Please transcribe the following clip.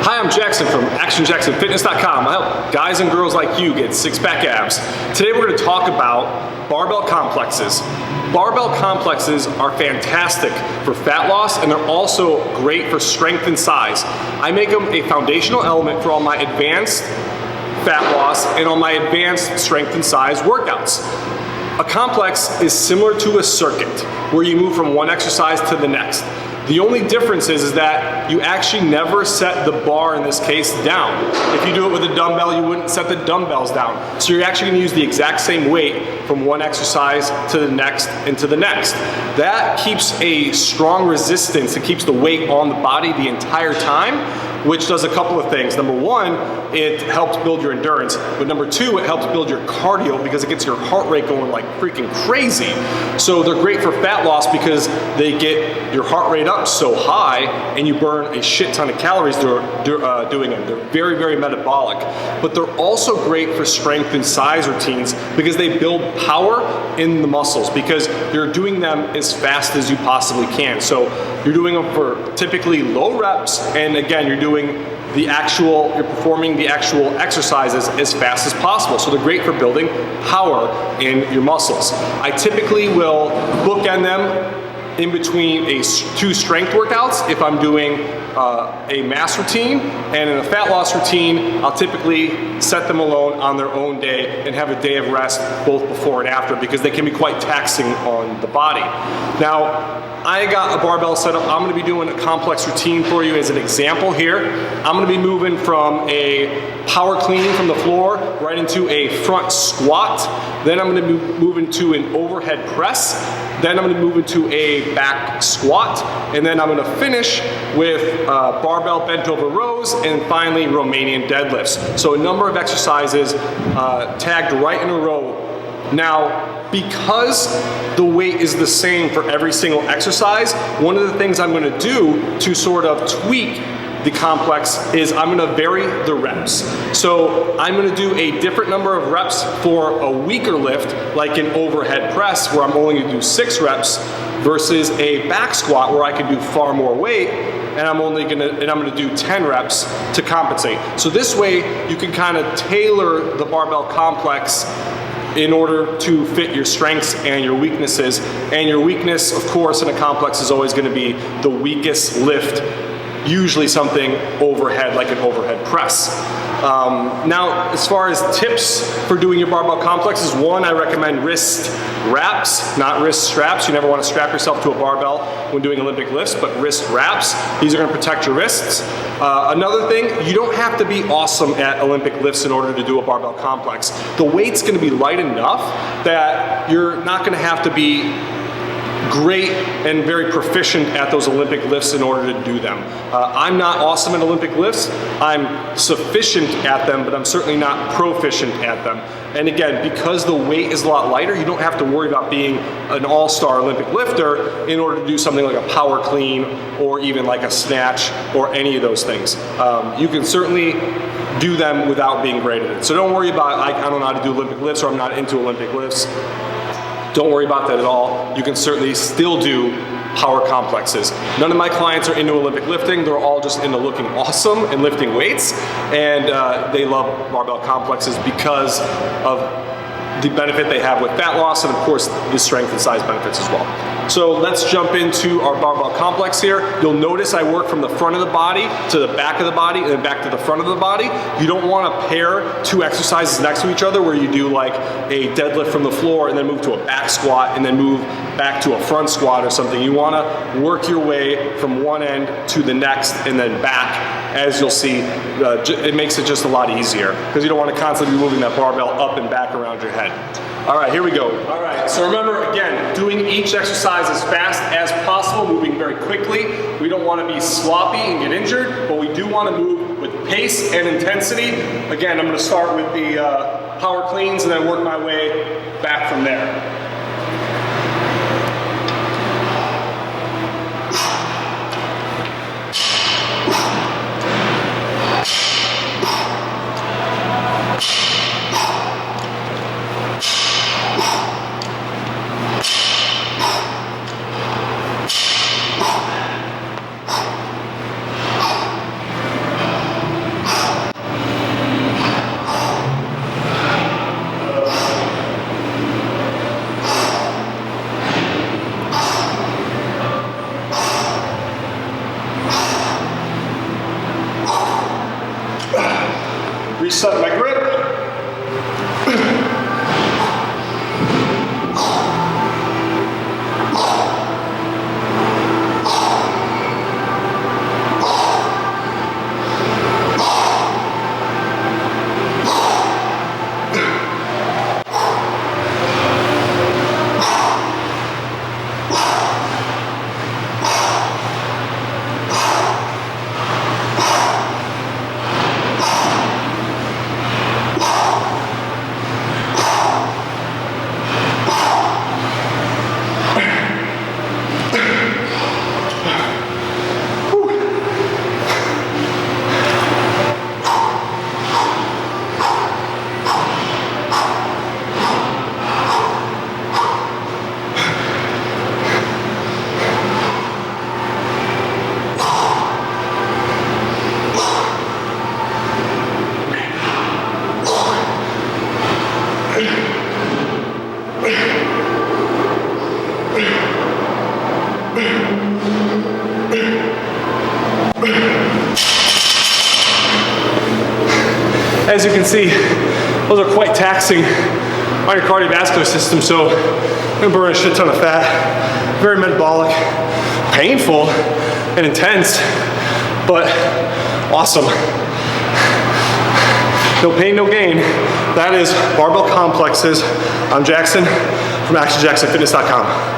Hi, I'm Jackson from ActionJacksonFitness.com. I help guys and girls like you get six-pack abs. Today we're going to talk about barbell complexes. Barbell complexes are fantastic for fat loss, and they're also great for strength and size. I make them a foundational element for all my advanced fat loss and all my advanced strength and size workouts. A complex is similar to a circuit where you move from one exercise to the next. The only difference is that you actually never set the bar, in this case, down. If you do it with a dumbbell, you wouldn't set the dumbbells down. So you're actually gonna use the exact same weight from one exercise to the next and to the next. That keeps a strong resistance. It keeps the weight on the body the entire time, which does a couple of things. Number one, it helps build your endurance, but number two, it helps build your cardio because it gets your heart rate going like freaking crazy. So they're great for fat loss because they get your heart rate up so high and you burn a shit ton of calories doing them. They're very, very metabolic, but they're also great for strength and size routines because they build power in the muscles because you're doing them as fast as you possibly can. So you're doing them for typically low reps, and again, you're performing the actual exercises as fast as possible. So they're great for building power in your muscles. I typically will bookend them in between two strength workouts if I'm doing a mass routine, and in a fat loss routine, I'll typically set them alone on their own day and have a day of rest both before and after because they can be quite taxing on the body. Now, I got a barbell set up. I'm gonna be doing a complex routine for you as an example here. I'm gonna be moving from a power clean from the floor right into a front squat. Then I'm gonna move into an overhead press. Then I'm gonna move into a back squat. And then I'm gonna finish with barbell bent over rows, and finally Romanian deadlifts. So a number of exercises tagged right in a row. Now, because the weight is the same for every single exercise, one of the things I'm gonna do to sort of tweak the complex is I'm gonna vary the reps. So I'm gonna do a different number of reps for a weaker lift, like an overhead press where I'm only gonna do 6 reps versus a back squat where I can do far more weight, and I'm gonna do 10 reps to compensate. So this way you can kind of tailor the barbell complex in order to fit your strengths and your weaknesses. And your weakness, of course, in a complex is always gonna be the weakest lift, usually something overhead, like an overhead press. Now, as far as tips for doing your barbell complexes, one, I recommend wrist wraps, not wrist straps. You never want to strap yourself to a barbell when doing Olympic lifts, but wrist wraps. These are going to protect your wrists. Another thing, you don't have to be awesome at Olympic lifts in order to do a barbell complex. The weight's going to be light enough that you're not going to have to be great and very proficient at those Olympic lifts in order to do them. I'm not awesome at Olympic lifts. I'm sufficient at them, but I'm certainly not proficient at them. And again, because the weight is a lot lighter, you don't have to worry about being an all-star Olympic lifter in order to do something like a power clean or even like a snatch or any of those things. You can certainly do them without being great at it. So don't worry about, I don't know how to do Olympic lifts or I'm not into Olympic lifts. Don't worry about that at all. You can certainly still do power complexes. None of my clients are into Olympic lifting. They're all just into looking awesome and lifting weights. And they love barbell complexes because of the benefit they have with fat loss and of course the strength and size benefits as well. So let's jump into our barbell complex here. You'll notice I work from the front of the body to the back of the body and then back to the front of the body. You don't want to pair two exercises next to each other where you do like a deadlift from the floor and then move to a back squat and then move back to a front squat or something. You want to work your way from one end to the next and then back. As you'll see, it makes it just a lot easier because you don't want to constantly be moving that barbell up and back around your head. All right, here we go. All right, so remember, again, doing each exercise as fast as possible, moving very quickly. We don't want to be sloppy and get injured, but we do want to move with pace and intensity. Again, I'm going to start with the power cleans and then work my way back from there. as you can see, those are quite taxing on your cardiovascular system, so I'm gonna burn a shit ton of fat. Very metabolic, painful, and intense, but awesome. No pain, no gain. That is barbell complexes. I'm Jackson from ActionJacksonFitness.com.